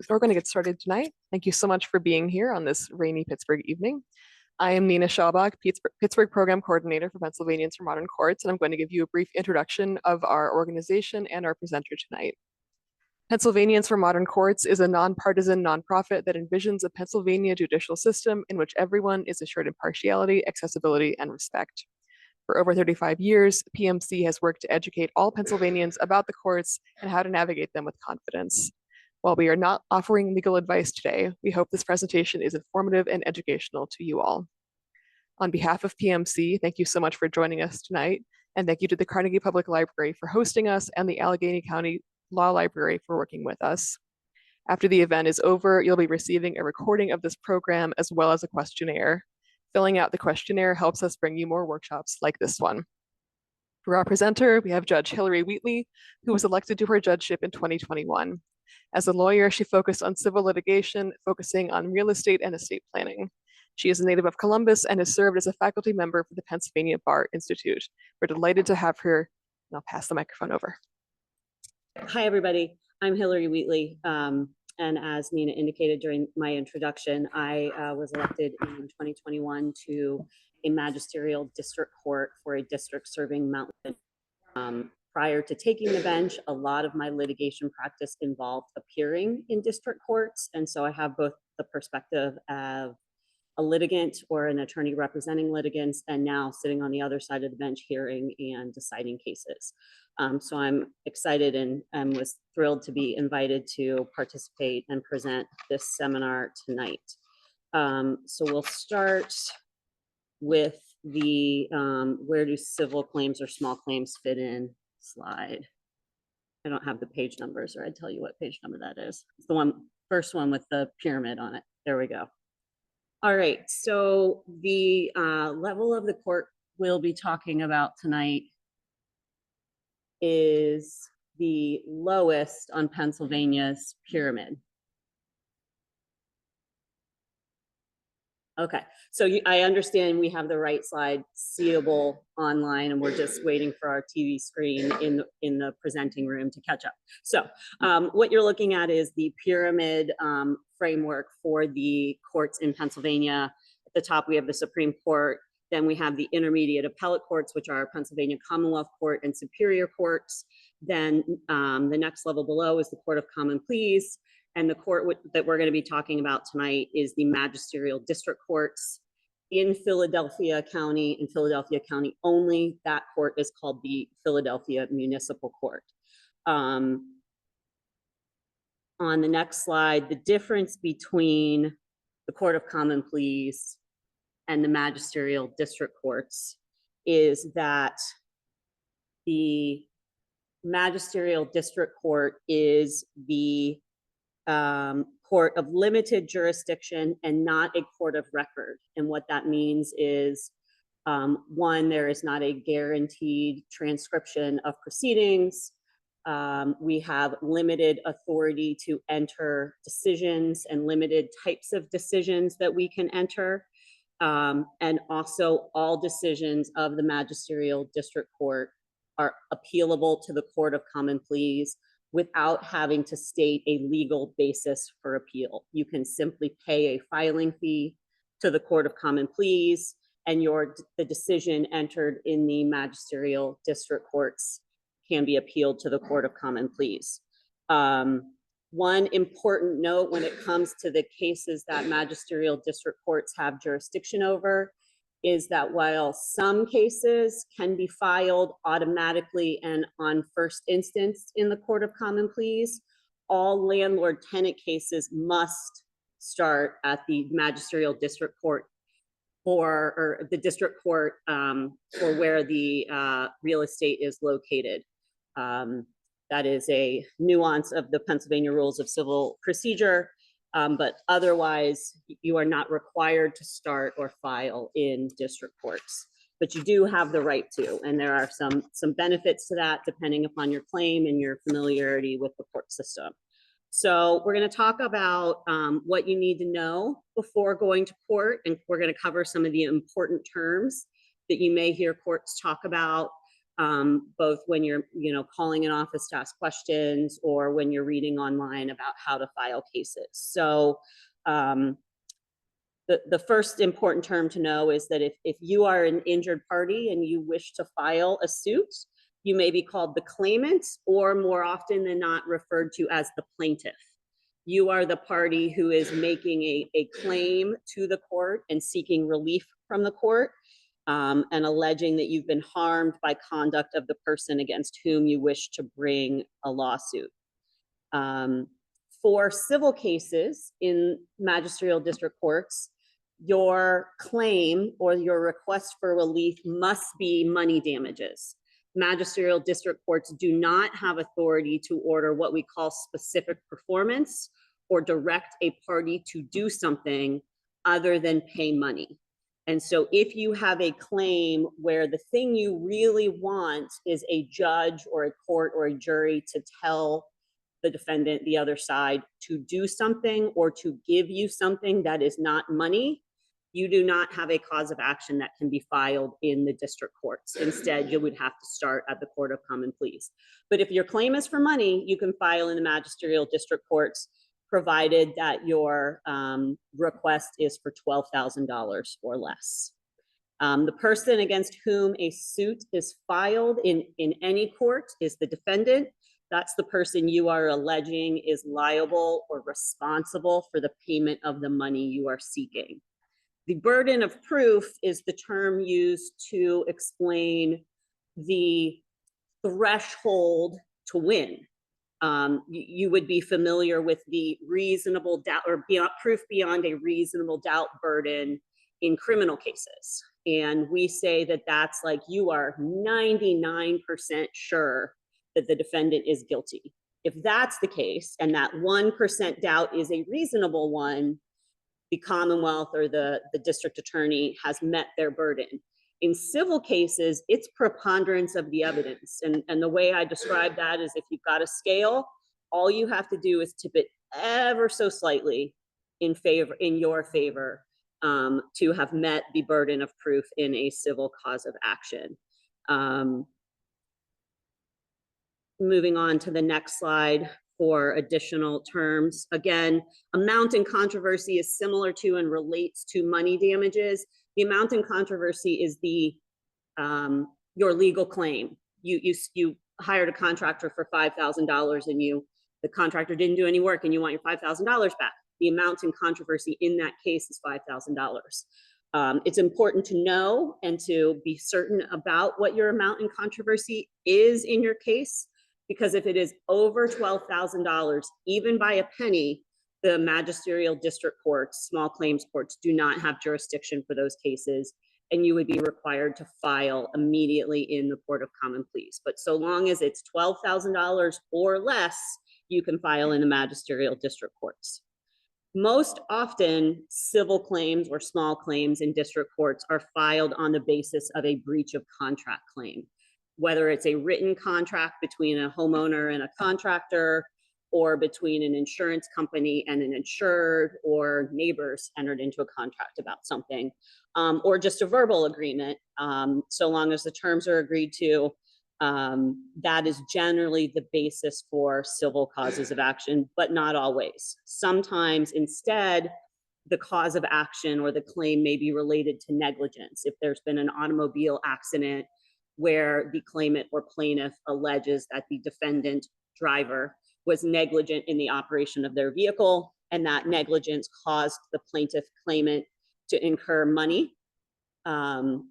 So we're going to get started tonight. Thank you so much for being here on this rainy Pittsburgh evening. I am Nina Schaubach, Pittsburgh Program Coordinator for Pennsylvanians for Modern Courts, and I'm going to give you a brief introduction of our organization and our presenter tonight. Pennsylvanians for Modern Courts is a nonpartisan nonprofit that envisions a Pennsylvania judicial system in which everyone is assured impartiality, accessibility, and respect. For over 35 years, PMC has worked to educate all Pennsylvanians about the courts and how to navigate them with confidence. While we are not offering legal advice today, we hope this presentation is informative and educational to you all. On behalf of PMC, thank you so much for joining us tonight, and thank you to the Carnegie Public Library for hosting us and the Allegheny County Law Library for working with us. After the event is over, you'll be receiving a recording of this program as well as a questionnaire. Filling out the questionnaire helps us bring you more workshops like this one. For our presenter, we have Judge Hilary Wheatley, who was elected to her judgeship in 2021. As a lawyer, she focused on civil litigation, focusing on real estate and estate planning. She is a native of Columbus and has served as a faculty member for the Pennsylvania Bar Institute. We're delighted to have her, and I'll pass the microphone over. Hi, everybody. I'm Hilary Wheatley. And as Nina indicated during my introduction, I was elected in 2021 to a magisterial district court for a district serving Mountain. Prior to taking the bench, a lot of my litigation practice involved appearing in district courts. And so I have both the perspective of a litigant or an attorney representing litigants, and now sitting on the other side of the bench hearing and deciding cases. So I'm excited and was thrilled to be invited to participate and present this seminar tonight. So we'll start with the where do civil claims or small claims fit in slide. I don't have the page numbers, or I'd tell you what page number that is. It's the first one with the pyramid on it. There we go. All right, so the level of the court we'll be talking about tonight is the lowest on Pennsylvania's pyramid. Okay, so I understand we have the right slide seeable online, and we're just waiting for our TV screen in the presenting room to catch up. So what you're looking at is the pyramid framework for the courts in Pennsylvania. At the top, we have the Supreme Court. Then we have the intermediate appellate courts, which are Pennsylvania Commonwealth Court and Superior Courts. Then the next level below is the Court of Common Pleas. And the court that we're going to be talking about tonight is the magisterial district courts in Philadelphia County and Philadelphia County only. That court is called the Philadelphia Municipal Court. On the next slide, the difference between the Court of Common Pleas and the magisterial district courts is that the magisterial district court is the court of limited jurisdiction and not a court of record. And what that means is, one, there is not a guaranteed transcription of proceedings. We have limited authority to enter decisions and limited types of decisions that we can enter. And also all decisions of the magisterial district court are appealable to the Court of Common Pleas without having to state a legal basis for appeal. You can simply pay a filing fee to the Court of Common Pleas, and the decision entered in the magisterial district courts can be appealed to the Court of Common Pleas. One important note when it comes to the cases that magisterial district courts have jurisdiction over is that while some cases can be filed automatically and on first instance in the Court of Common Pleas, all landlord-tenant cases must start at the magisterial district court or the district court for where the real estate is located. That is a nuance of the Pennsylvania Rules of Civil Procedure. But otherwise, you are not required to start or file in district courts, but you do have the right to, and there are some benefits to that depending upon your claim and your familiarity with the court system. So we're going to talk about what you need to know before going to court, and we're going to cover some of the important terms that you may hear courts talk about. both when you're, calling an office to ask questions or when you're reading online about how to file cases. So the first important term to know is that if you are an injured party and you wish to file a suit, you may be called the claimant, or more often than not referred to as the plaintiff. You are the party who is making a claim to the court and seeking relief from the court, and alleging that you've been harmed by conduct of the person against whom you wish to bring a lawsuit. For civil cases in magisterial district courts, your claim or your request for relief must be money damages. Magisterial district courts do not have authority to order what we call specific performance or direct a party to do something other than pay money. And so if you have a claim where the thing you really want is a judge or a court or a jury to tell the defendant, the other side, to do something or to give you something that is not money, you do not have a cause of action that can be filed in the district courts. Instead, you would have to start at the Court of Common Pleas. But if your claim is for money, you can file in the magisterial district courts, provided that your request is for $12,000 or less. The person against whom a suit is filed in any court is the defendant. That's the person you are alleging is liable or responsible for the payment of the money you are seeking. The burden of proof is the term used to explain the threshold to win. You would be familiar with the reasonable doubt or proof beyond a reasonable doubt burden in criminal cases. And we say that that's like you are 99% sure that the defendant is guilty. If that's the case, and that 1% doubt is a reasonable one, the Commonwealth or the district attorney has met their burden. In civil cases, it's preponderance of the evidence. And the way I describe that is if you've got a scale, all you have to do is tip it ever so slightly in your favor to have met the burden of proof in a civil cause of action. Moving on to the next slide for additional terms. Again, amount in controversy is similar to and relates to money damages. The amount in controversy is your legal claim. You hired a contractor for $5,000 and the contractor didn't do any work and you want your $5,000 back. The amount in controversy in that case is $5,000. It's important to know and to be certain about what your amount in controversy is in your case, because if it is over $12,000, even by a penny, the magisterial district courts, small claims courts, do not have jurisdiction for those cases, and you would be required to file immediately in the Court of Common Pleas. But so long as it's $12,000 or less, you can file in the magisterial district courts. Most often, civil claims or small claims in district courts are filed on the basis of a breach of contract claim, whether it's a written contract between a homeowner and a contractor, or between an insurance company and an insured, or neighbors entered into a contract about something, or just a verbal agreement. So long as the terms are agreed to, that is generally the basis for civil causes of action, but not always. Sometimes instead, the cause of action or the claim may be related to negligence. If there's been an automobile accident where the claimant or plaintiff alleges that the defendant driver was negligent in the operation of their vehicle, and that negligence caused the plaintiff claimant to incur money,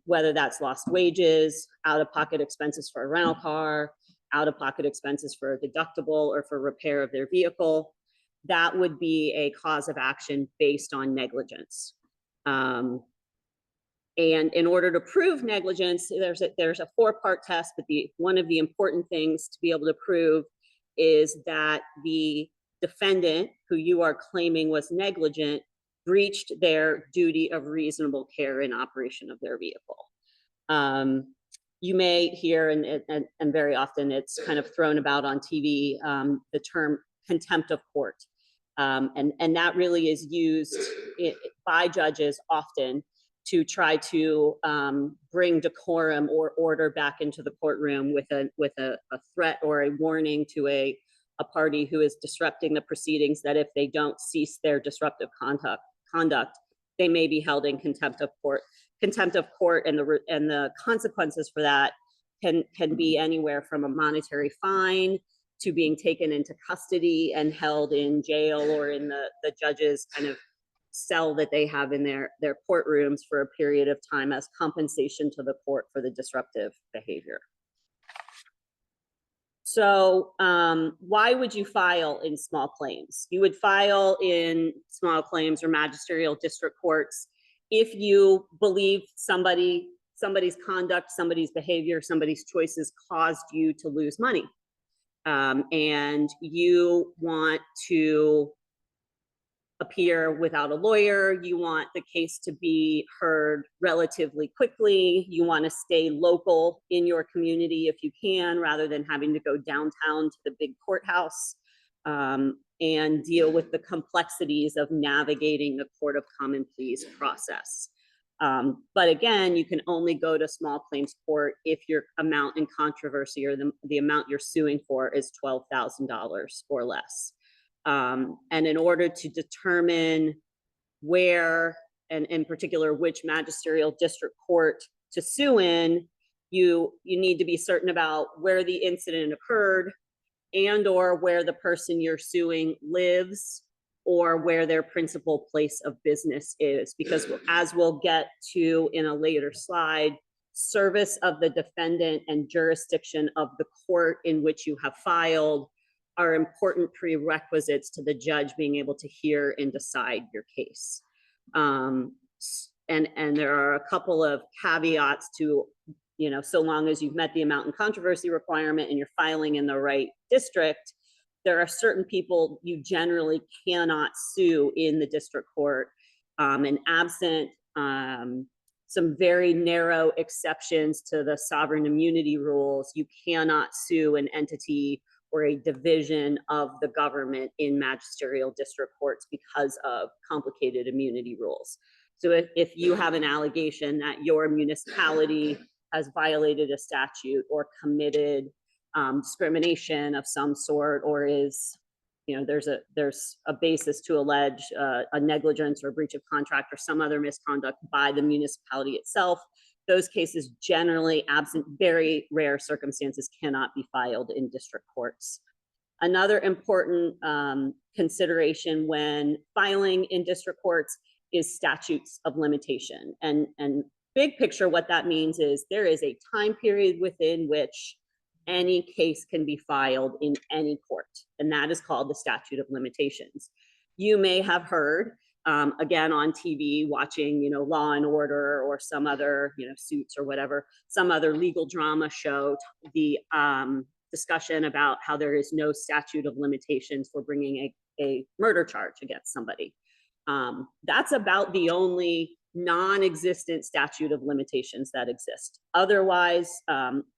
whether that's lost wages, out-of-pocket expenses for a rental car, out-of-pocket expenses for a deductible or for repair of their vehicle, that would be a cause of action based on negligence. And in order to prove negligence, there's a four-part test, but one of the important things to be able to prove is that the defendant who you are claiming was negligent breached their duty of reasonable care in operation of their vehicle. You may hear, and very often it's kind of thrown about on TV, the term contempt of court. And that really is used by judges often to try to bring decorum or order back into the courtroom with a threat or a warning to a party who is disrupting the proceedings, that if they don't cease their disruptive conduct, they may be held in contempt of court. Contempt of court, and the consequences for that can be anywhere from a monetary fine to being taken into custody and held in jail or in the judge's kind of cell that they have in their courtrooms for a period of time as compensation to the court for the disruptive behavior. So why would you file in small claims? You would file in small claims or magisterial district courts if you believe somebody's conduct, somebody's behavior, somebody's choices caused you to lose money. And you want to appear without a lawyer, you want the case to be heard relatively quickly, you want to stay local in your community if you can, rather than having to go downtown to the big courthouse and deal with the complexities of navigating the Court of Common Pleas process. But again, you can only go to small claims court if your amount in controversy or the amount you're suing for is $12,000 or less. And in order to determine where, and in particular, which magisterial district court to sue in, you need to be certain about where the incident occurred and or where the person you're suing lives or where their principal place of business is. Because as we'll get to in a later slide, service of the defendant and jurisdiction of the court in which you have filed are important prerequisites to the judge being able to hear and decide your case. And there are a couple of caveats to, so long as you've met the amount in controversy requirement and you're filing in the right district, there are certain people you generally cannot sue in the district court. And absent some very narrow exceptions to the sovereign immunity rules, you cannot sue an entity or a division of the government in magisterial district courts because of complicated immunity rules. So if you have an allegation that your municipality has violated a statute or committed discrimination of some sort, or is, there's a basis to allege a negligence or breach of contract or some other misconduct by the municipality itself, those cases generally, absent very rare circumstances, cannot be filed in district courts. Another important consideration when filing in district courts is statutes of limitation. And big picture, what that means is there is a time period within which any case can be filed in any court, and that is called the statute of limitations. You may have heard, again, on TV, watching, Law and Order or some other, Suits or whatever, some other legal drama show, the discussion about how there is no statute of limitations for bringing a murder charge against somebody. That's about the only non-existent statute of limitations that exist. Otherwise,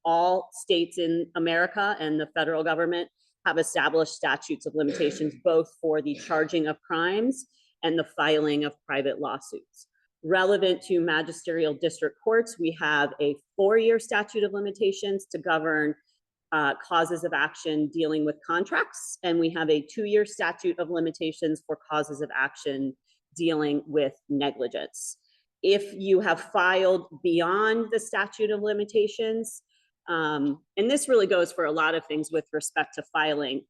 all states in America and the federal government have established statutes of limitations, both for the charging of crimes and the filing of private lawsuits. Relevant to magisterial district courts, we have a 4-year statute of limitations to govern causes of action dealing with contracts, and we have a 2-year statute of limitations for causes of action dealing with negligence. If you have filed beyond the statute of limitations, and this really goes for a lot of things with respect to filing,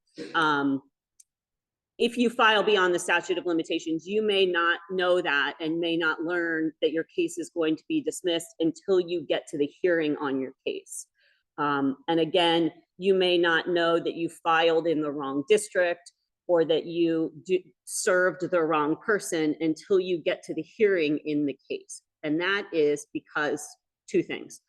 if you file beyond the statute of limitations, you may not know that and may not learn that your case is going to be dismissed until you get to the hearing on your case. And again, you may not know that you filed in the wrong district or that you served the wrong person until you get to the hearing in the case. And that is because 2 things.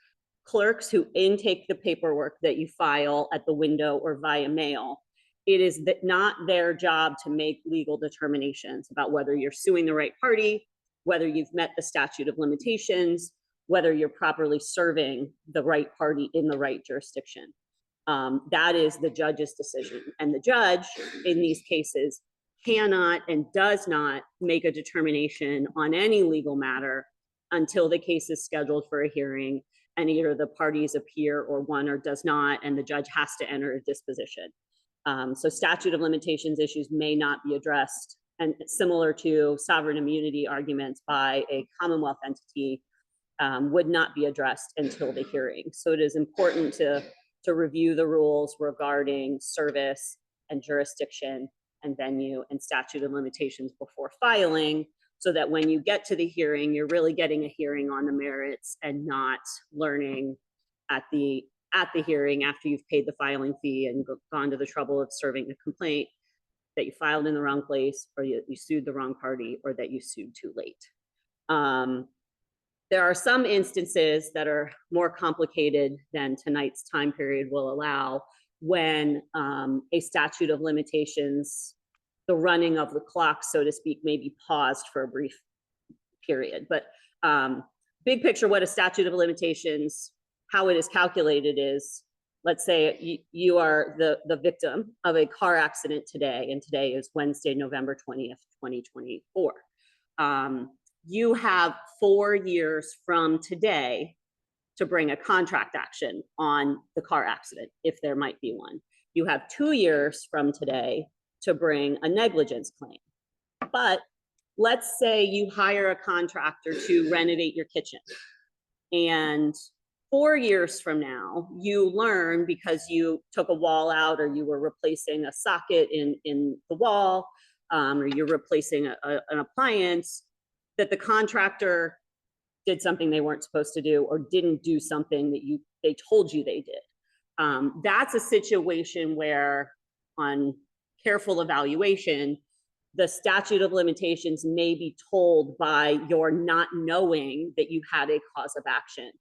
Clerks who intake the paperwork that you file at the window or via mail, it is not their job to make legal determinations about whether you're suing the right party, whether you've met the statute of limitations, whether you're properly serving the right party in the right jurisdiction. That is the judge's decision. And the judge in these cases cannot and does not make a determination on any legal matter until the case is scheduled for a hearing and either the parties appear or one or does not, and the judge has to enter a disposition. So statute of limitations issues may not be addressed, and similar to sovereign immunity arguments by a Commonwealth entity would not be addressed until the hearing. So it is important to review the rules regarding service and jurisdiction and venue and statute of limitations before filing, so that when you get to the hearing, you're really getting a hearing on the merits and not learning at the hearing after you've paid the filing fee and gone to the trouble of serving the complaint that you filed in the wrong place, or you sued the wrong party, or that you sued too late. There are some instances that are more complicated than tonight's time period will allow, when a statute of limitations, the running of the clock, so to speak, may be paused for a brief period. But big picture, what a statute of limitations, how it is calculated is, let's say you are the victim of a car accident today, and today is Wednesday, November 20th, 2024. You have 4 years from today to bring a contract action on the car accident, if there might be one. You have 2 years from today to bring a negligence claim. But let's say you hire a contractor to renovate your kitchen, and 4 years from now, you learn, because you took a wall out, or you were replacing a socket in the wall, or you're replacing an appliance, that the contractor did something they weren't supposed to do, or didn't do something that they told you they did. That's a situation where, on careful evaluation, the statute of limitations may be told by your not knowing that you had a cause of action.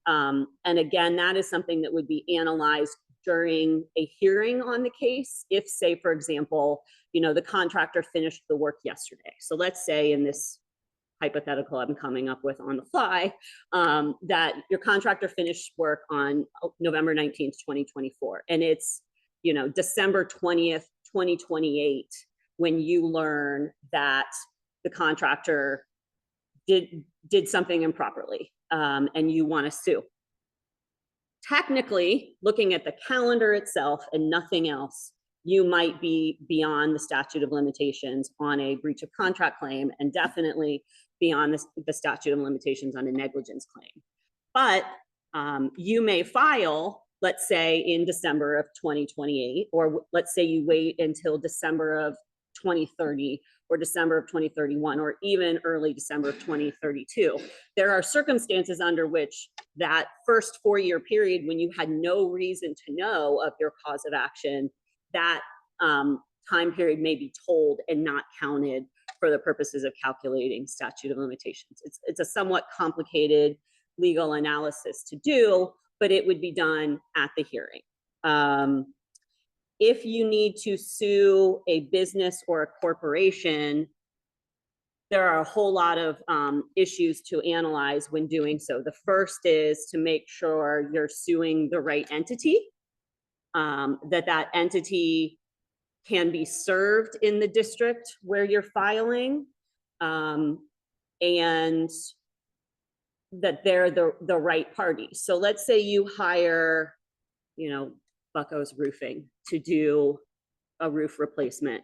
And again, that is something that would be analyzed during a hearing on the case. If, say, for example, the contractor finished the work yesterday. So let's say, in this hypothetical I'm coming up with on the fly, that your contractor finished work on November 19th, 2024. And it's, December 20th, 2028, when you learn that the contractor did something improperly, and you want to sue. Technically, looking at the calendar itself and nothing else, you might be beyond the statute of limitations on a breach of contract claim, and definitely beyond the statute of limitations on a negligence claim. But you may file, let's say, in December of 2028, or let's say you wait until December of 2030, or December of 2031, or even early December of 2032. There are circumstances under which that first 4-year period, when you had no reason to know of your cause of action, that time period may be told and not counted for the purposes of calculating statute of limitations. It's a somewhat complicated legal analysis to do, but it would be done at the hearing. If you need to sue a business or a corporation, there are a whole lot of issues to analyze when doing so. The first is to make sure you're suing the right entity, that entity can be served in the district where you're filing, and that they're the right party. So let's say you hire, Bucco's Roofing to do a roof replacement,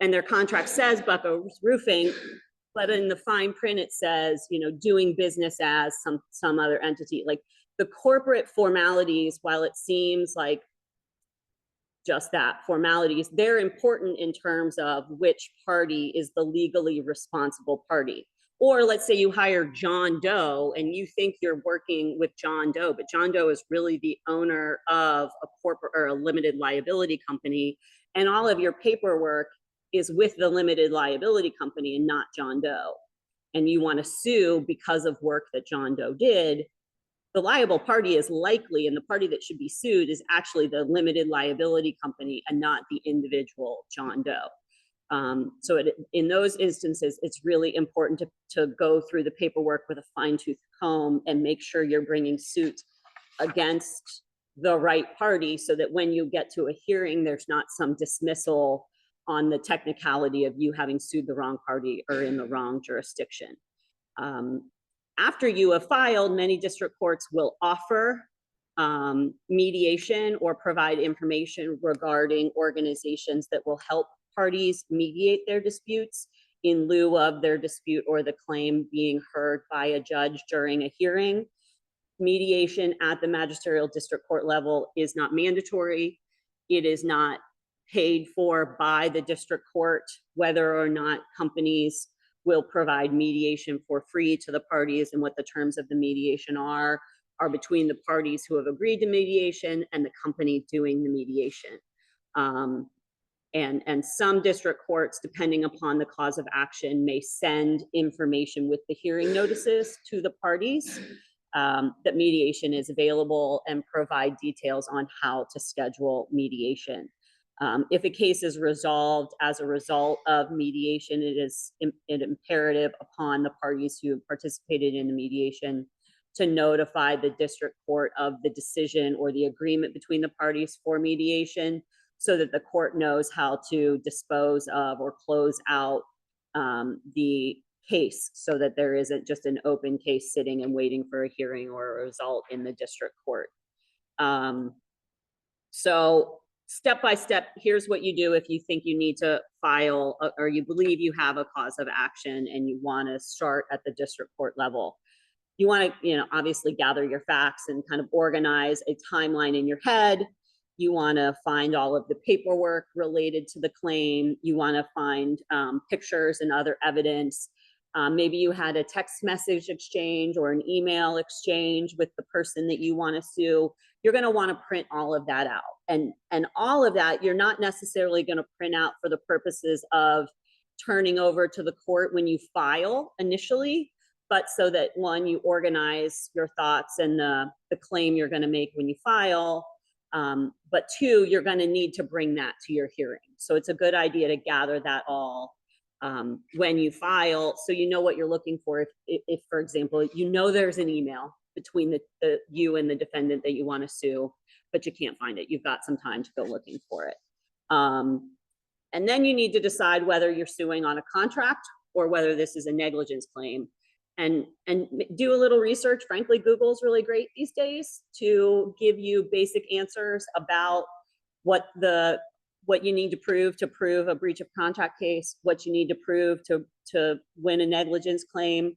and their contract says Bucco's Roofing, but in the fine print it says, doing business as some other entity. Like, the corporate formalities, while it seems like just that, formalities, they're important in terms of which party is the legally responsible party. Or let's say you hire John Doe and you think you're working with John Doe, but John Doe is really the owner of a corporate or a limited liability company, and all of your paperwork is with the limited liability company and not John Doe. And you want to sue because of work that John Doe did. The liable party is likely, and the party that should be sued is actually the limited liability company and not the individual John Doe. So in those instances, it's really important to go through the paperwork with a fine-tooth comb and make sure you're bringing suit against the right party, so that when you get to a hearing, there's not some dismissal on the technicality of you having sued the wrong party or in the wrong jurisdiction. after you have filed, many district courts will offer mediation or provide information regarding organizations that will help parties mediate their disputes in lieu of their dispute or the claim being heard by a judge during a hearing. Mediation at the magisterial district court level is not mandatory. It is not paid for by the district court. Whether or not companies will provide mediation for free to the parties and what the terms of the mediation are between the parties who have agreed to mediation and the company doing the mediation. And some district courts, depending upon the cause of action, may send information with the hearing notices to the parties that mediation is available and provide details on how to schedule mediation. If a case is resolved as a result of mediation, it is imperative upon the parties who have participated in the mediation to notify the district court of the decision or the agreement between the parties for mediation, so that the court knows how to dispose of or close out the case, so that there isn't just an open case sitting and waiting for a hearing or a result in the district court. So step by step, here's what you do if you think you need to file or you believe you have a cause of action and you want to start at the district court level. You want to, obviously gather your facts and kind of organize a timeline in your head. You want to find all of the paperwork related to the claim. You want to find pictures and other evidence. Maybe you had a text message exchange or an email exchange with the person that you want to sue. You're going to want to print all of that out. And all of that, you're not necessarily going to print out for the purposes of turning over to the court when you file initially, but so that, one, you organize your thoughts and the claim you're going to make when you file. But two, you're going to need to bring that to your hearing. So it's a good idea to gather that all when you file, so you know what you're looking for. If for example, there's an email between you and the defendant that you want to sue, but you can't find it. You've got some time to go looking for it. And then you need to decide whether you're suing on a contract or whether this is a negligence claim. And do a little research. Frankly, Google's really great these days to give you basic answers about what you need to prove a breach of contract case, what you need to prove to win a negligence claim.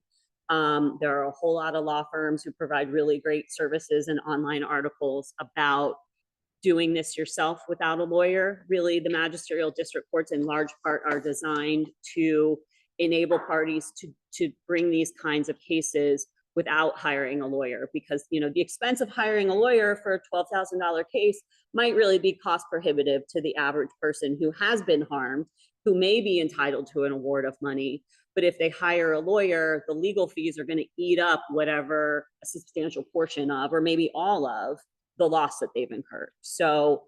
There are a whole lot of law firms who provide really great services and online articles about doing this yourself without a lawyer. Really, the magisterial district courts in large part are designed to enable parties to bring these kinds of cases without hiring a lawyer, because the expense of hiring a lawyer for a $12,000 case might really be cost prohibitive to the average person who has been harmed, who may be entitled to an award of money. But if they hire a lawyer, the legal fees are going to eat up whatever a substantial portion of, or maybe all of, the loss that they've incurred. So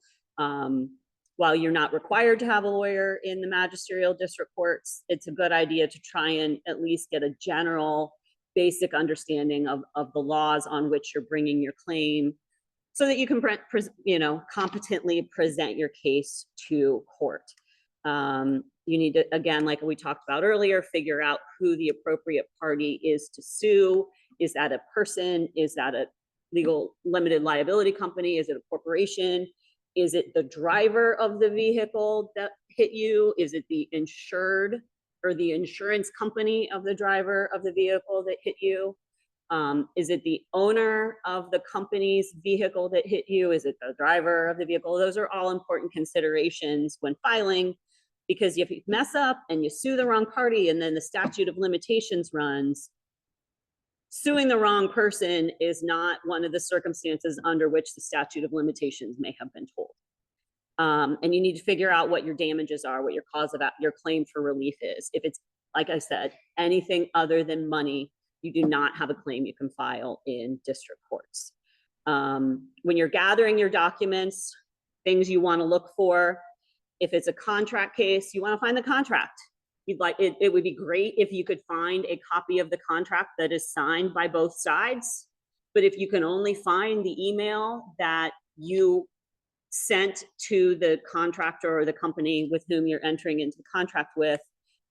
while you're not required to have a lawyer in the magisterial district courts, it's a good idea to try and at least get a general basic understanding of the laws on which you're bringing your claim, so that you can competently present your case to court. You need to, again, like we talked about earlier, figure out who the appropriate party is to sue. Is that a person? Is that a legal limited liability company? Is it a corporation? Is it the driver of the vehicle that hit you? Is it the insured or the insurance company of the driver of the vehicle that hit you? Is it the owner of the company's vehicle that hit you? Is it the driver of the vehicle? Those are all important considerations when filing, because if you mess up and you sue the wrong party and then the statute of limitations runs, suing the wrong person is not one of the circumstances under which the statute of limitations may have been told. And you need to figure out what your damages are, what your cause of your claim for relief is. If it's, like I said, anything other than money, you do not have a claim you can file in district courts. When you're gathering your documents, things you want to look for, if it's a contract case, you want to find the contract. It would be great if you could find a copy of the contract that is signed by both sides. But if you can only find the email that you sent to the contractor or the company with whom you're entering into the contract with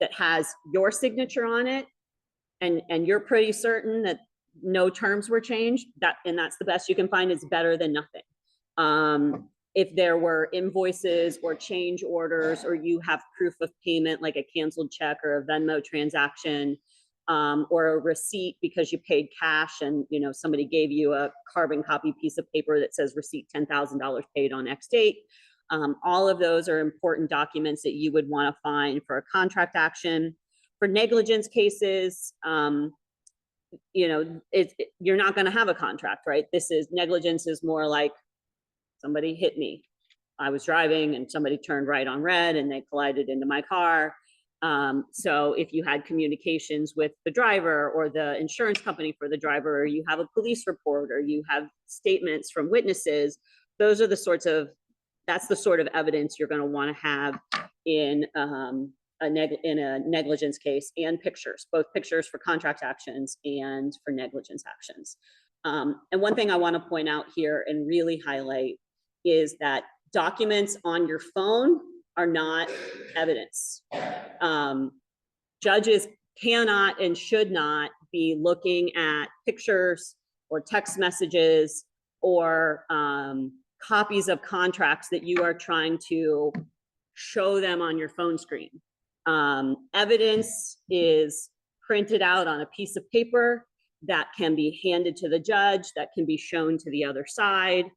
that has your signature on it, and you're pretty certain that no terms were changed, and that's the best you can find. Is better than nothing. If there were invoices or change orders, or you have proof of payment, like a canceled check or a Venmo transaction, or a receipt because you paid cash and somebody gave you a carbon copy piece of paper that says receipt $10,000 paid on X date. All of those are important documents that you would want to find for a contract action. For negligence cases, you're not going to have a contract, right? Negligence is more like somebody hit me. I was driving and somebody turned right on red and they collided into my car. So if you had communications with the driver or the insurance company for the driver, or you have a police report, or you have statements from witnesses, that's the sort of evidence you're going to want to have in a negligence case, and pictures, both pictures for contract actions and for negligence actions. And one thing I want to point out here and really highlight is that documents on your phone are not evidence. Judges cannot and should not be looking at pictures or text messages or copies of contracts that you are trying to show them on your phone screen. Evidence is printed out on a piece of paper that can be handed to the judge, that can be shown to the other side.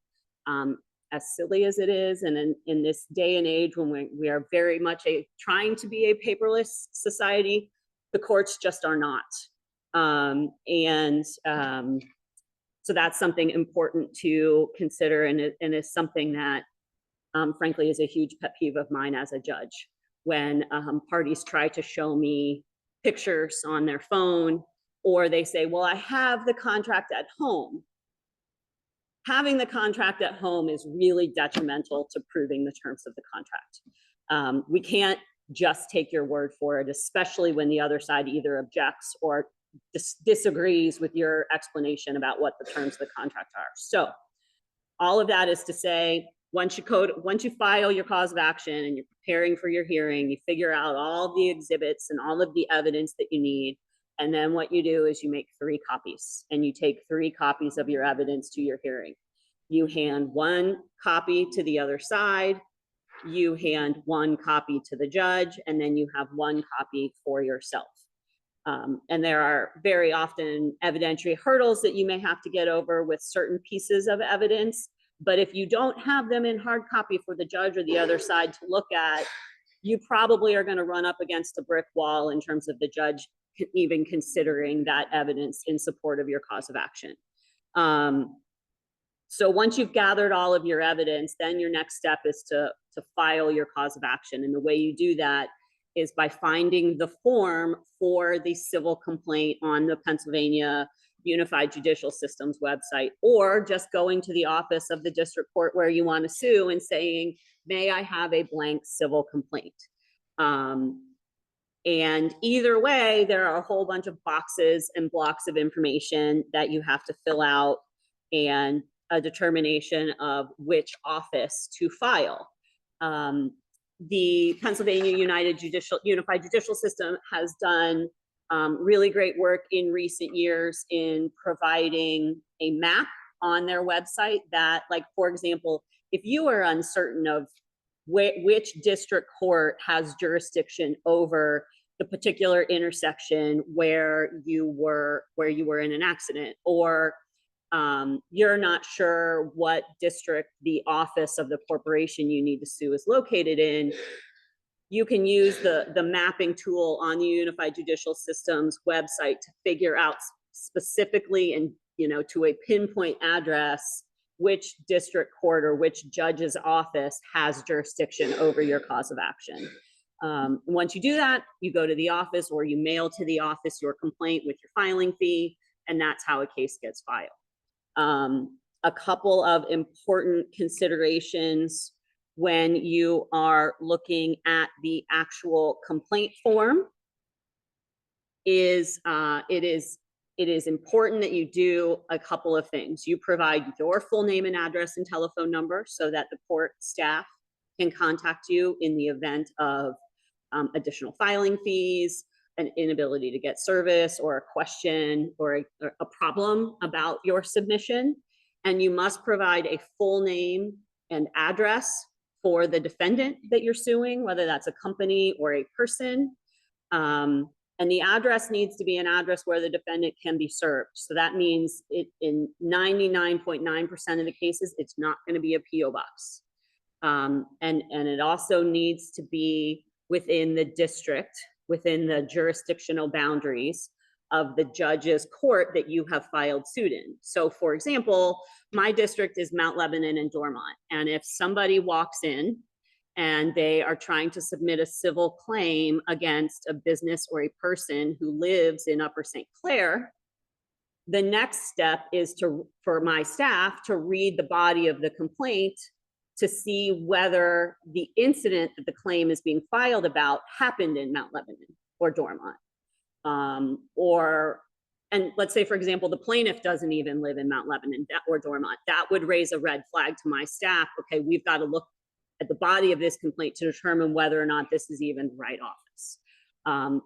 As silly as it is, and in this day and age when we are very much trying to be a paperless society, the courts just are not. So that's something important to consider, and is something that frankly is a huge pet peeve of mine as a judge. When parties try to show me pictures on their phone, or they say, well, I have the contract at home. Having the contract at home is really detrimental to proving the terms of the contract. We can't just take your word for it, especially when the other side either objects or disagrees with your explanation about what the terms of the contract are. So all of that is to say, once you file your cause of action and you're preparing for your hearing, you figure out all the exhibits and all of the evidence that you need. And then what you do is you make 3 copies, and you take 3 copies of your evidence to your hearing. You hand 1 copy to the other side, you hand 1 copy to the judge, and then you have 1 copy for yourself. And there are very often evidentiary hurdles that you may have to get over with certain pieces of evidence. But if you don't have them in hard copy for the judge or the other side to look at, you probably are going to run up against a brick wall in terms of the judge even considering that evidence in support of your cause of action. So once you've gathered all of your evidence, then your next step is to file your cause of action. And the way you do that is by finding the form for the civil complaint on the Pennsylvania Unified Judicial Systems website, or just going to the office of the district court where you want to sue and saying, may I have a blank civil complaint? And either way, there are a whole bunch of boxes and blocks of information that you have to fill out, and a determination of which office to file. The Pennsylvania Unified Judicial System has done really great work in recent years in providing a map on their website that, like, for example, if you are uncertain of which district court has jurisdiction over the particular intersection where you were in an accident, or you're not sure what district the office of the corporation you need to sue is located in, you can use the mapping tool on the Unified Judicial Systems website to figure out specifically and to a pinpoint address which district court or which judge's office has jurisdiction over your cause of action. Once you do that, you go to the office or you mail to the office your complaint with your filing fee, and that's how a case gets filed. A couple of important considerations when you are looking at the actual complaint form is it is important that you do a couple of things. You provide your full name and address and telephone number so that the court staff can contact you in the event of additional filing fees, an inability to get service or a question or a problem about your submission. And you must provide a full name and address for the defendant that you're suing, whether that's a company or a person. And the address needs to be an address where the defendant can be served. So that means in 99.9% of the cases, it's not going to be a PO box. And it also needs to be within the district, within the jurisdictional boundaries of the judge's court that you have filed suit in. So for example, my district is Mount Lebanon and Dormont. And if somebody walks in and they are trying to submit a civil claim against a business or a person who lives in Upper St. Clair, the next step is for my staff to read the body of the complaint to see whether the incident that the claim is being filed about happened in Mount Lebanon or Dormont. And let's say, for example, the plaintiff doesn't even live in Mount Lebanon or Dormont. That would raise a red flag to my staff. Okay, we've got to look at the body of this complaint to determine whether or not this is even the right office.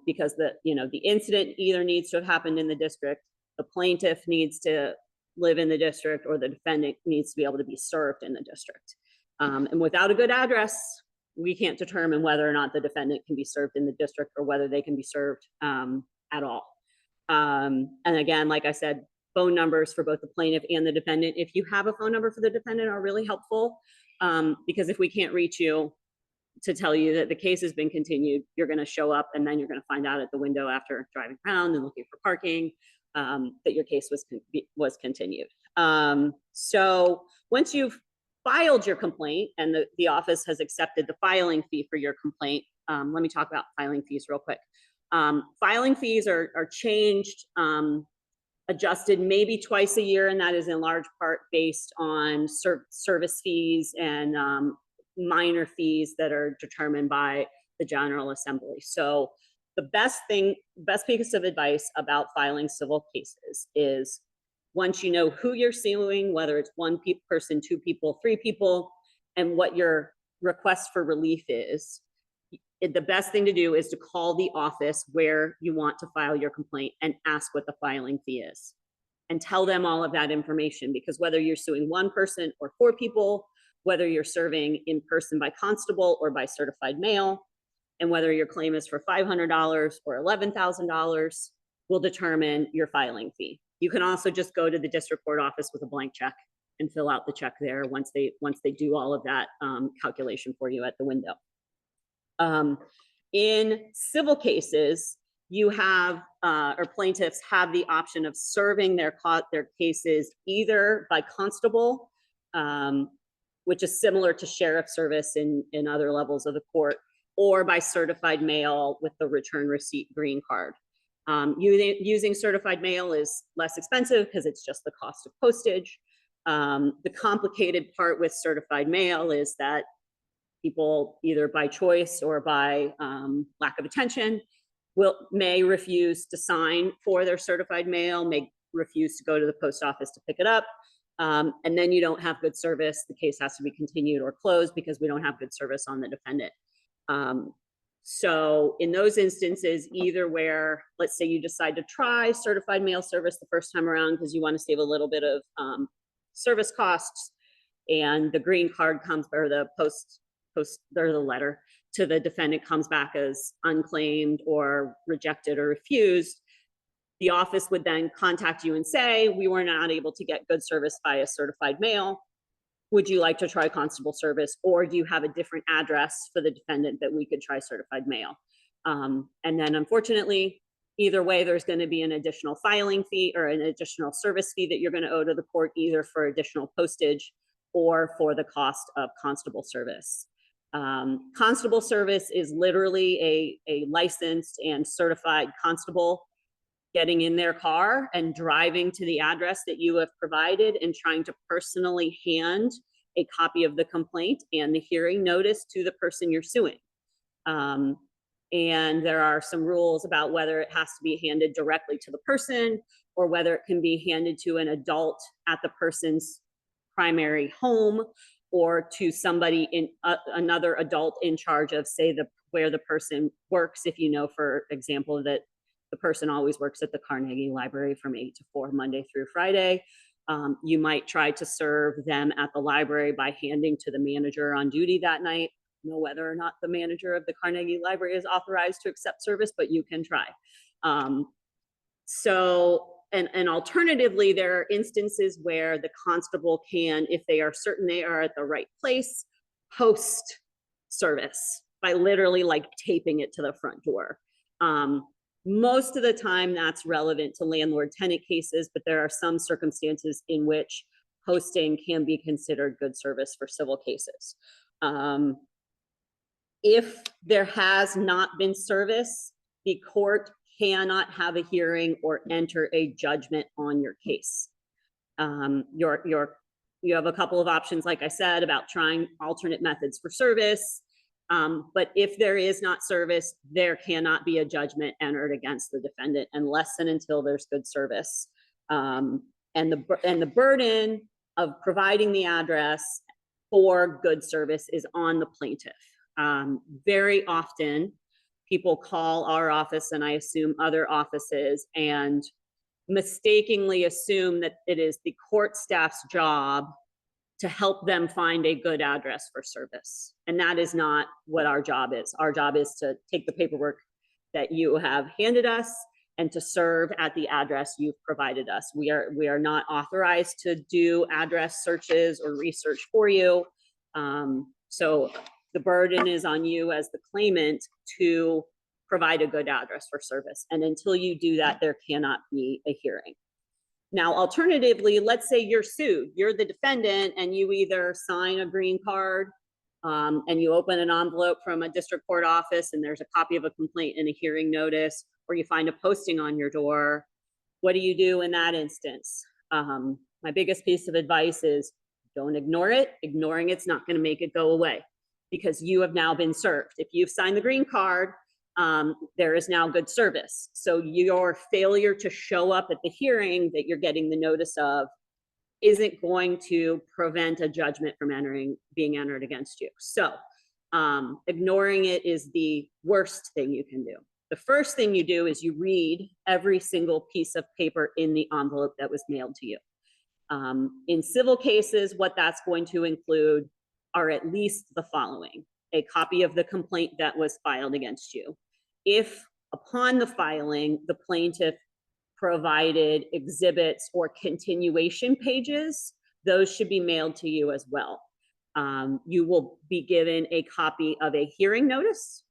Because the incident either needs to have happened in the district, the plaintiff needs to live in the district, or the defendant needs to be able to be served in the district. And without a good address, we can't determine whether or not the defendant can be served in the district or whether they can be served at all. And again, like I said, phone numbers for both the plaintiff and the defendant, if you have a phone number for the defendant, are really helpful. Because if we can't reach you to tell you that the case has been continued, you're going to show up and then you're going to find out at the window after driving around and looking for parking that your case was continued. So once you've filed your complaint and the office has accepted the filing fee for your complaint, let me talk about filing fees real quick. Filing fees are changed, adjusted maybe twice a year, and that is in large part based on service fees and minor fees that are determined by the General Assembly. So the best piece of advice about filing civil cases is, once you know who you're suing, whether it's one person, two people, three people, and what your request for relief is, the best thing to do is to call the office where you want to file your complaint and ask what the filing fee is, and tell them all of that information. Because whether you're suing one person or four people, whether you're serving in person by constable or by certified mail, and whether your claim is for $500 or $11,000 will determine your filing fee. You can also just go to the district court office with a blank check and fill out the check there once they do all of that calculation for you at the window. In civil cases, you have, or plaintiffs have the option of serving their cases either by constable, which is similar to sheriff service in other levels of the court, or by certified mail with the return receipt green card. Using certified mail is less expensive because it's just the cost of postage. The complicated part with certified mail is that people, either by choice or by lack of attention, may refuse to sign for their certified mail, may refuse to go to the post office to pick it up. And then you don't have good service. The case has to be continued or closed because we don't have good service on the defendant. So in those instances, either where, let's say you decide to try certified mail service the first time around because you want to save a little bit of service costs, and the green card comes, or the or the letter to the defendant comes back as unclaimed or rejected or refused, the office would then contact you and say, we were not able to get good service via certified mail. Would you like to try constable service, or do you have a different address for the defendant that we could try certified mail? And then unfortunately, either way, there's going to be an additional filing fee or an additional service fee that you're going to owe to the court, either for additional postage or for the cost of constable service. Constable service is literally a licensed and certified constable getting in their car and driving to the address that you have provided and trying to personally hand a copy of the complaint and the hearing notice to the person you're suing. And there are some rules about whether it has to be handed directly to the person or whether it can be handed to an adult at the person's primary home, or to somebody in another adult in charge of, say, where the person works. If you know, for example, that the person always works at the Carnegie Library from 8 to 4, Monday through Friday. You might try to serve them at the library by handing to the manager on duty that night. Know whether or not the manager of the Carnegie Library is authorized to accept service, but you can try. And alternatively, there are instances where the constable can, if they are certain they are at the right place, post service by literally like taping it to the front door. Most of the time that's relevant to landlord-tenant cases, but there are some circumstances in which posting can be considered good service for civil cases. If there has not been service, the court cannot have a hearing or enter a judgment on your case. You have a couple of options, like I said, about trying alternate methods for service. But if there is not service, there cannot be a judgment entered against the defendant unless and until there's good service. And the burden of providing the address for good service is on the plaintiff. Very often, people call our office, and I assume other offices, and mistakenly assume that it is the court staff's job to help them find a good address for service. And that is not what our job is. Our job is to take the paperwork that you have handed us and to serve at the address you've provided us. We are not authorized to do address searches or research for you. So the burden is on you as the claimant to provide a good address for service. And until you do that, there cannot be a hearing. Now, alternatively, let's say you're sued. You're the defendant and you either sign a green card and you open an envelope from a district court office and there's a copy of a complaint and a hearing notice, or you find a posting on your door. What do you do in that instance? My biggest piece of advice is don't ignore it. Ignoring it's not going to make it go away because you have now been served. If you've signed the green card, there is now good service. So your failure to show up at the hearing that you're getting the notice of isn't going to prevent a judgment from being entered against you. So ignoring it is the worst thing you can do. The first thing you do is you read every single piece of paper in the envelope that was mailed to you. In civil cases, what that's going to include are at least the following: a copy of the complaint that was filed against you. If upon the filing, the plaintiff provided exhibits or continuation pages, those should be mailed to you as well. You will be given a copy of a hearing notice,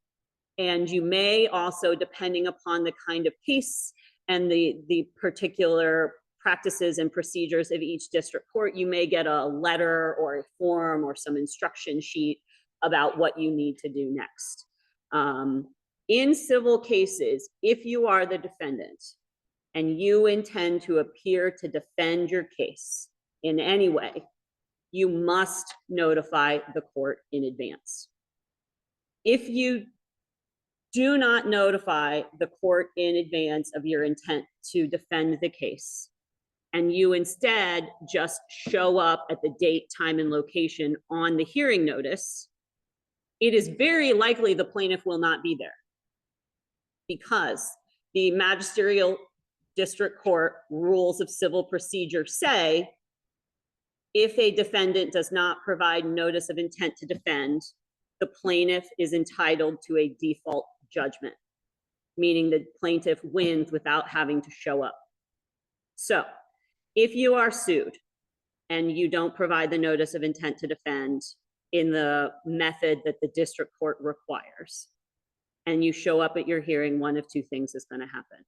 and you may also, depending upon the kind of case and the particular practices and procedures of each district court, you may get a letter or a form or some instruction sheet about what you need to do next. In civil cases, if you are the defendant and you intend to appear to defend your case in any way, you must notify the court in advance. If you do not notify the court in advance of your intent to defend the case, and you instead just show up at the date, time, and location on the hearing notice, it is very likely the plaintiff will not be there, because the magisterial district court rules of civil procedure say if a defendant does not provide notice of intent to defend, the plaintiff is entitled to a default judgment, meaning the plaintiff wins without having to show up. So if you are sued and you don't provide the notice of intent to defend in the method that the district court requires, and you show up at your hearing, one of two things is going to happen.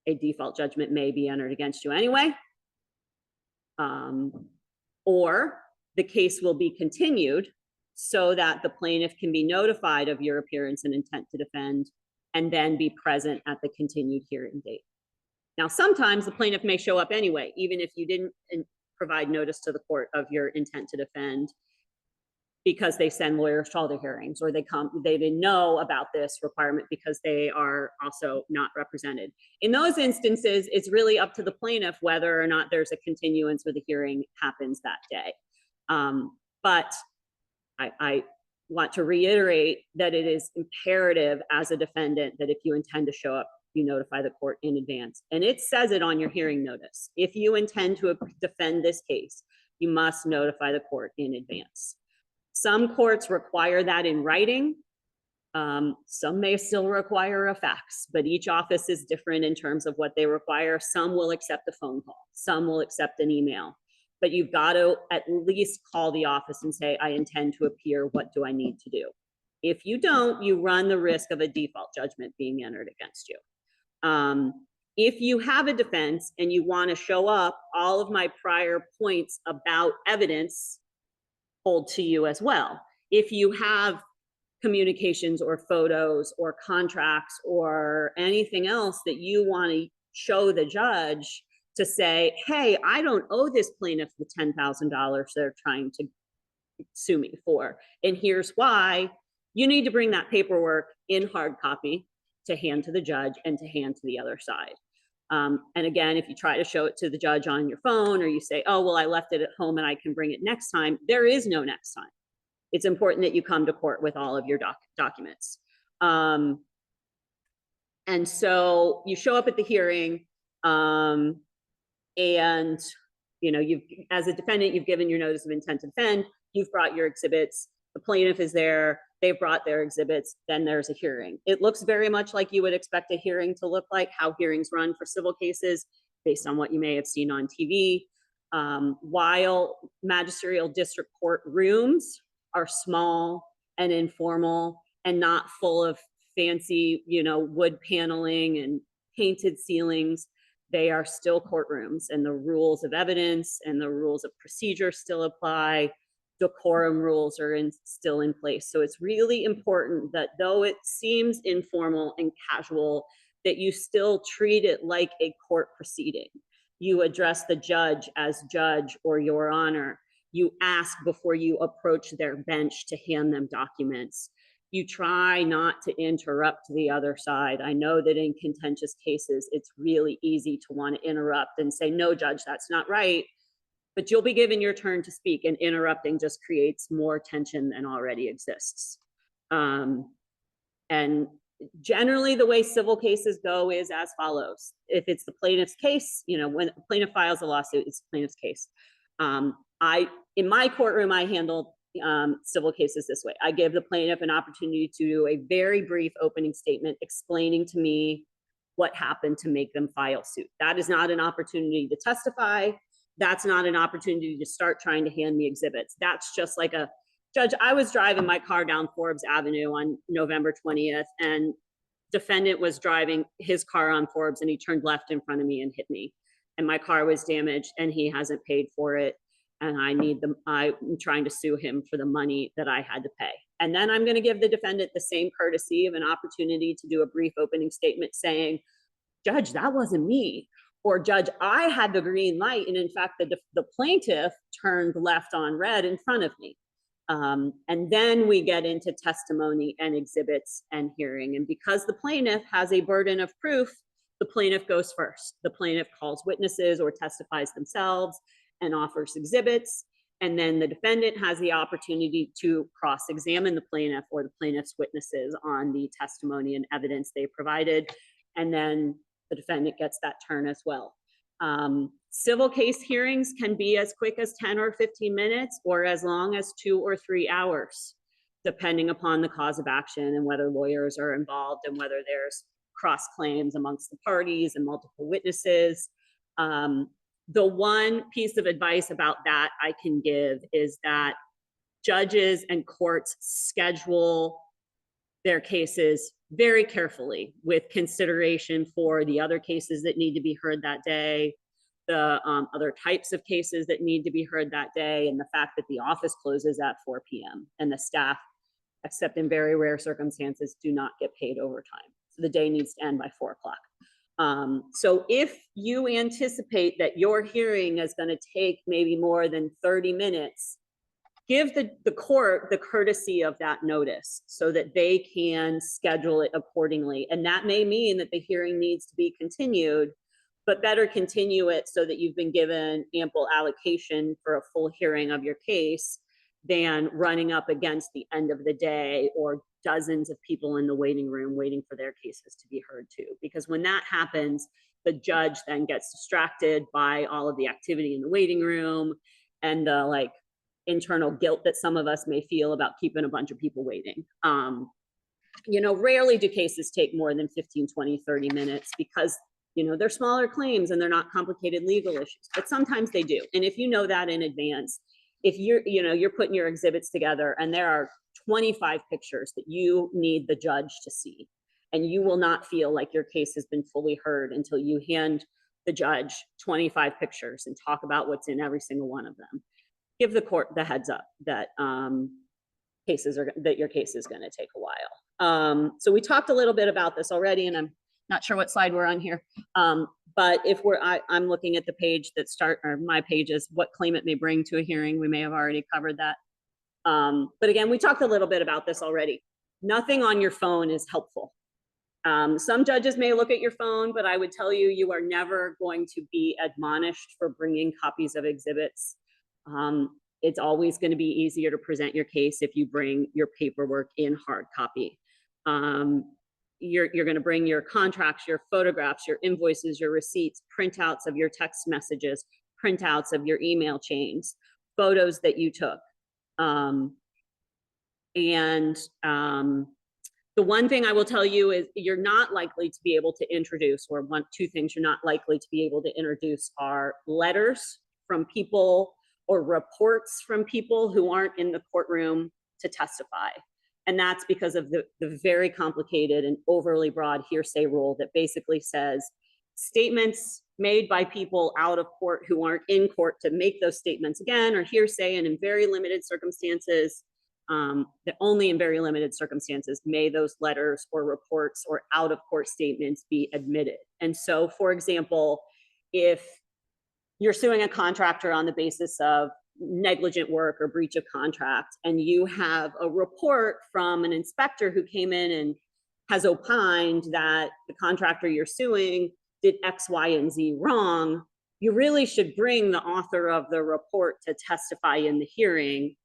A default judgment may be entered against you anyway, or the case will be continued so that the plaintiff can be notified of your appearance and intent to defend and then be present at the continued hearing date. Now, sometimes the plaintiff may show up anyway, even if you didn't provide notice to the court of your intent to defend, because they send lawyers to all the hearings, or they didn't know about this requirement because they are also not represented. In those instances, it's really up to the plaintiff whether or not there's a continuance or the hearing happens that day. But I want to reiterate that it is imperative as a defendant that if you intend to show up, you notify the court in advance. And it says it on your hearing notice. If you intend to defend this case, you must notify the court in advance. Some courts require that in writing. Some may still require a fax, but each office is different in terms of what they require. Some will accept a phone call. Some will accept an email. But you've got to at least call the office and say, I intend to appear. What do I need to do? If you don't, you run the risk of a default judgment being entered against you. If you have a defense and you want to show up, all of my prior points about evidence hold to you as well. If you have communications or photos or contracts or anything else that you want to show the judge to say, hey, I don't owe this plaintiff the $10,000 they're trying to sue me for, and here's why, you need to bring that paperwork in hard copy to hand to the judge and to hand to the other side. And again, if you try to show it to the judge on your phone, or you say, oh, well, I left it at home and I can bring it next time, there is no next time. It's important that you come to court with all of your documents. And so you show up at the hearing, and you've, as a defendant, you've given your notice of intent to defend, you've brought your exhibits, the plaintiff is there, they've brought their exhibits, then there's a hearing. It looks very much like you would expect a hearing to look like, how hearings run for civil cases, based on what you may have seen on TV. While magisterial district court rooms are small and informal and not full of fancy, wood paneling and painted ceilings, they are still courtrooms, and the rules of evidence and the rules of procedure still apply. Decorum rules are still in place. So it's really important that though it seems informal and casual, that you still treat it like a court proceeding. You address the judge as judge or your honor. You ask before you approach their bench to hand them documents. You try not to interrupt the other side. I know that in contentious cases, it's really easy to want to interrupt and say, no, judge, that's not right. But you'll be given your turn to speak, and interrupting just creates more tension than already exists. And generally the way civil cases go is as follows. If it's the plaintiff's case, when the plaintiff files a lawsuit, it's the plaintiff's case. In my courtroom, I handle civil cases this way. I give the plaintiff an opportunity to do a very brief opening statement explaining to me what happened to make them file suit. That is not an opportunity to testify. That's not an opportunity to start trying to hand me exhibits. That's just like a, judge, I was driving my car down Forbes Avenue on November 20th, and defendant was driving his car on Forbes, and he turned left in front of me and hit me. And my car was damaged and he hasn't paid for it. And I'm trying to sue him for the money that I had to pay. And then I'm going to give the defendant the same courtesy of an opportunity to do a brief opening statement saying, judge, that wasn't me. Or judge, I had the green light. And in fact, the plaintiff turned left on red in front of me. And then we get into testimony and exhibits and hearing. And because the plaintiff has a burden of proof, the plaintiff goes first. The plaintiff calls witnesses or testifies themselves and offers exhibits. And then the defendant has the opportunity to cross-examine the plaintiff or the plaintiff's witnesses on the testimony and evidence they provided. And then the defendant gets that turn as well. Civil case hearings can be as quick as 10 or 15 minutes or as long as 2 or 3 hours, depending upon the cause of action and whether lawyers are involved and whether there's cross claims amongst the parties and multiple witnesses. The one piece of advice about that I can give is that judges and courts schedule their cases very carefully with consideration for the other cases that need to be heard that day, the other types of cases that need to be heard that day, and the fact that the office closes at 4 p.m. and the staff, except in very rare circumstances, do not get paid overtime. So the day needs to end by 4 o'clock. So if you anticipate that your hearing is going to take maybe more than 30 minutes, give the court the courtesy of that notice so that they can schedule it accordingly. And that may mean that the hearing needs to be continued, but better continue it so that you've been given ample allocation for a full hearing of your case than running up against the end of the day or dozens of people in the waiting room waiting for their cases to be heard too. Because when that happens, the judge then gets distracted by all of the activity in the waiting room and the like internal guilt that some of us may feel about keeping a bunch of people waiting. You know, rarely do cases take more than 15, 20, 30 minutes because, you know, they're smaller claims and they're not complicated legal issues, but sometimes they do. And if you know that in advance, if you're putting your exhibits together and there are 25 pictures that you need the judge to see, and you will not feel like your case has been fully heard until you hand the judge 25 pictures and talk about what's in every single one of them. Give the court the heads up that your case is going to take a while. So we talked a little bit about this already, and I'm not sure what slide we're on here. But if I'm looking at the page that my page is what claimant may bring to a hearing. We may have already covered that. But again, we talked a little bit about this already. Nothing on your phone is helpful. Some judges may look at your phone, but I would tell you, you are never going to be admonished for bringing copies of exhibits. It's always going to be easier to present your case if you bring your paperwork in hard copy. You're going to bring your contracts, your photographs, your invoices, your receipts, printouts of your text messages, printouts of your email chains, photos that you took. The one thing I will tell you is you're not likely to be able to introduce, or two things you're not likely to be able to introduce are letters from people or reports from people who aren't in the courtroom to testify. And that's because of the very complicated and overly broad hearsay rule that basically says statements made by people out of court who aren't in court to make those statements again are hearsay, and in very limited circumstances, that only in very limited circumstances may those letters or reports or out of court statements be admitted. And so, for example, if you're suing a contractor on the basis of negligent work or breach of contract, and you have a report from an inspector who came in and has opined that the contractor you're suing did X, Y, and Z wrong, you really should bring the author of the report to testify in the hearing,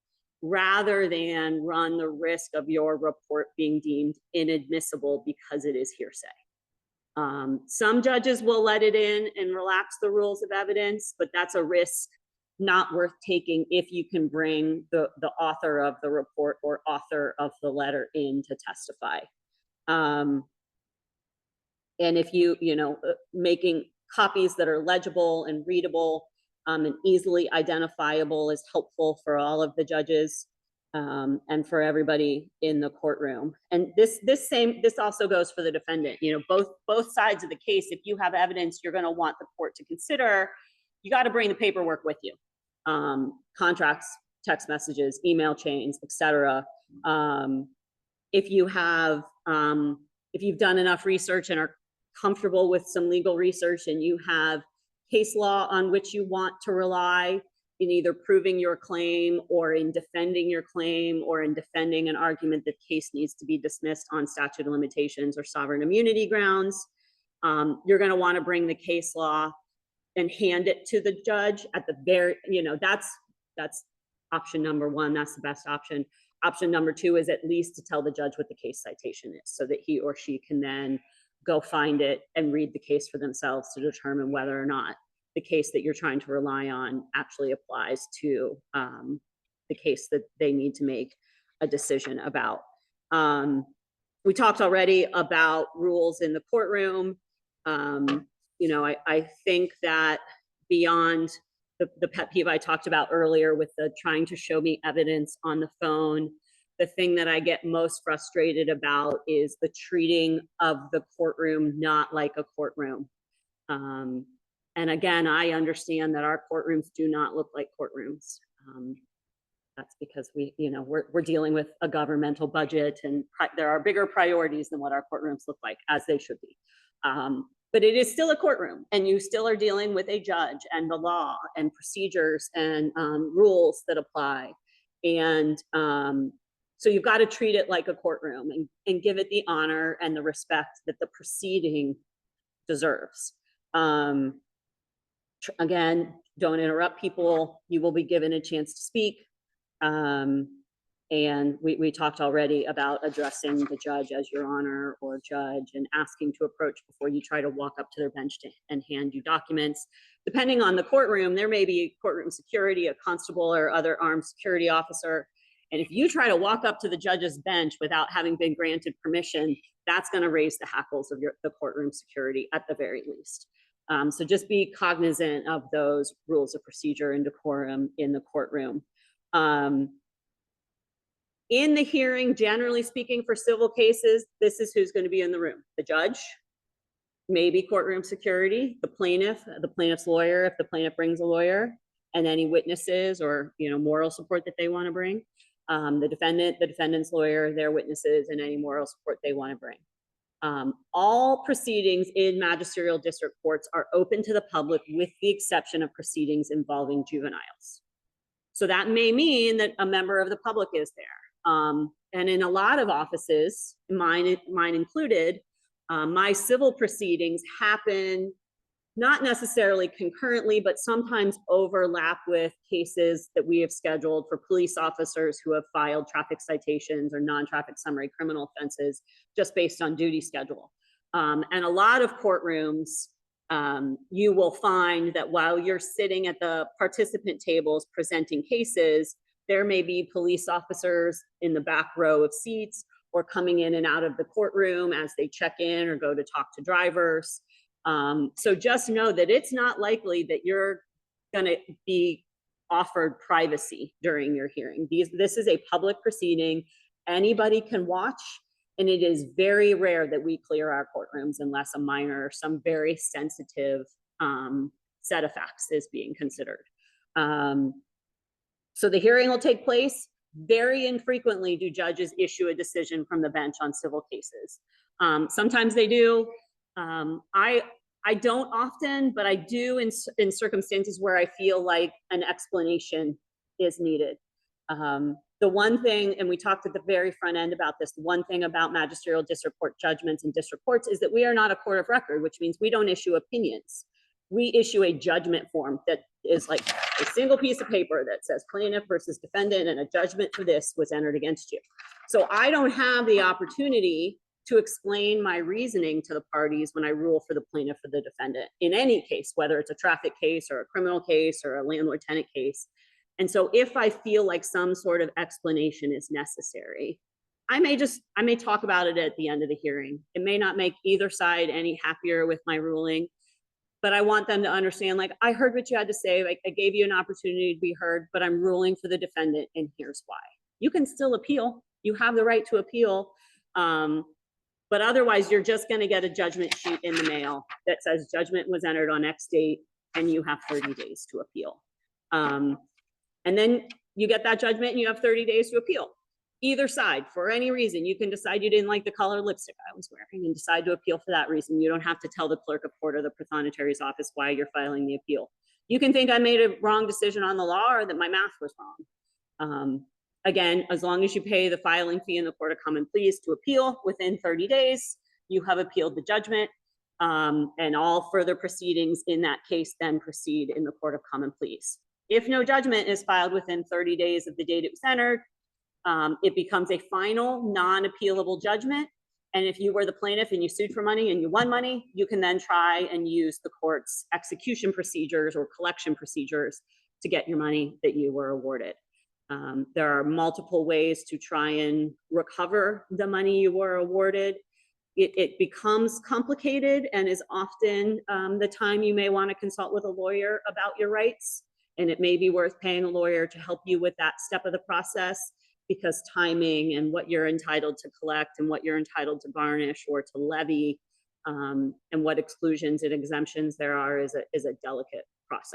rather than run the risk of your report being deemed inadmissible because it is hearsay. Some judges will let it in and relax the rules of evidence, but that's a risk not worth taking if you can bring the author of the report or author of the letter in to testify. And if making copies that are legible and readable and easily identifiable is helpful for all of the judges and for everybody in the courtroom. And this also goes for the defendant. Both sides of the case, if you have evidence you're going to want the court to consider, you got to bring the paperwork with you. Contracts, text messages, email chains, etc. If you've done enough research and are comfortable with some legal research, and you have case law on which you want to rely in either proving your claim or in defending your claim or in defending an argument that case needs to be dismissed on statute of limitations or sovereign immunity grounds, you're going to want to bring the case law and hand it to the judge at the very, that's option number one. That's the best option. Option number two is at least to tell the judge what the case citation is, so that he or she can then go find it and read the case for themselves to determine whether or not the case that you're trying to rely on actually applies to the case that they need to make a decision about. We talked already about rules in the courtroom. I think that beyond the pet peeve I talked about earlier with the trying to show me evidence on the phone, the thing that I get most frustrated about is the treating of the courtroom not like a courtroom. And again, I understand that our courtrooms do not look like courtrooms. That's because we're dealing with a governmental budget, and there are bigger priorities than what our courtrooms look like, as they should be. But it is still a courtroom, and you still are dealing with a judge and the law and procedures and rules that apply. And so you've got to treat it like a courtroom and give it the honor and the respect that the proceeding deserves. Again, don't interrupt people. You will be given a chance to speak. And we talked already about addressing the judge as your honor or judge and asking to approach before you try to walk up to their bench and hand you documents. Depending on the courtroom, there may be courtroom security, a constable or other armed security officer. And if you try to walk up to the judge's bench without having been granted permission, that's going to raise the hackles of the courtroom security at the very least. So just be cognizant of those rules of procedure and decorum in the courtroom. In the hearing, generally speaking, for civil cases, this is who's going to be in the room: the judge, maybe courtroom security, the plaintiff's lawyer, if the plaintiff brings a lawyer, and any witnesses or moral support that they want to bring. The defendant's lawyer, their witnesses, and any moral support they want to bring. All proceedings in magisterial district courts are open to the public with the exception of proceedings involving juveniles. So that may mean that a member of the public is there. And in a lot of offices, mine included, my civil proceedings happen not necessarily concurrently, but sometimes overlap with cases that we have scheduled for police officers who have filed traffic citations or non-traffic summary criminal offenses just based on duty schedule. And a lot of courtrooms, you will find that while you're sitting at the participant tables presenting cases, there may be police officers in the back row of seats or coming in and out of the courtroom as they check in or go to talk to drivers. So just know that it's not likely that you're going to be offered privacy during your hearing. This is a public proceeding. Anybody can watch, and it is very rare that we clear our courtrooms unless a minor or some very sensitive set of facts is being considered. So the hearing will take place. Very infrequently do judges issue a decision from the bench on civil cases. Sometimes they do. I don't often, but I do in circumstances where I feel like an explanation is needed. The one thing, and we talked at the very front end about this, the one thing about magisterial district court judgments and district courts is that we are not a court of record, which means we don't issue opinions. We issue a judgment form that is like a single piece of paper that says plaintiff versus defendant, and a judgment for this was entered against you. So I don't have the opportunity to explain my reasoning to the parties when I rule for the plaintiff or the defendant in any case, whether it's a traffic case or a criminal case or a landlord-tenant case. And so if I feel like some sort of explanation is necessary, I may talk about it at the end of the hearing. It may not make either side any happier with my ruling, but I want them to understand, like, I heard what you had to say, like, I gave you an opportunity to be heard, but I'm ruling for the defendant, and here's why. You can still appeal. You have the right to appeal. But otherwise, you're just going to get a judgment sheet in the mail that says judgment was entered on X date, and you have 30 days to appeal. And then you get that judgment, and you have 30 days to appeal. Either side, for any reason, you can decide you didn't like the color lipstick I was wearing and decide to appeal for that reason. You don't have to tell the clerk of court or the prothonotaria's office why you're filing the appeal. You can think I made a wrong decision on the law or that my math was wrong. Again, as long as you pay the filing fee in the Court of Common Pleas to appeal within 30 days, you have appealed the judgment, and all further proceedings in that case then proceed in the Court of Common Pleas. If no judgment is filed within 30 days of the date it was entered, it becomes a final non-appealable judgment. And if you were the plaintiff and you sued for money and you won money, you can then try and use the court's execution procedures or collection procedures to get your money that you were awarded. There are multiple ways to try and recover the money you were awarded. It becomes complicated and is often the time you may want to consult with a lawyer about your rights. And it may be worth paying a lawyer to help you with that step of the process, because timing and what you're entitled to collect and what you're entitled to garnish or to levy, and what exclusions and exemptions there are is a delicate process.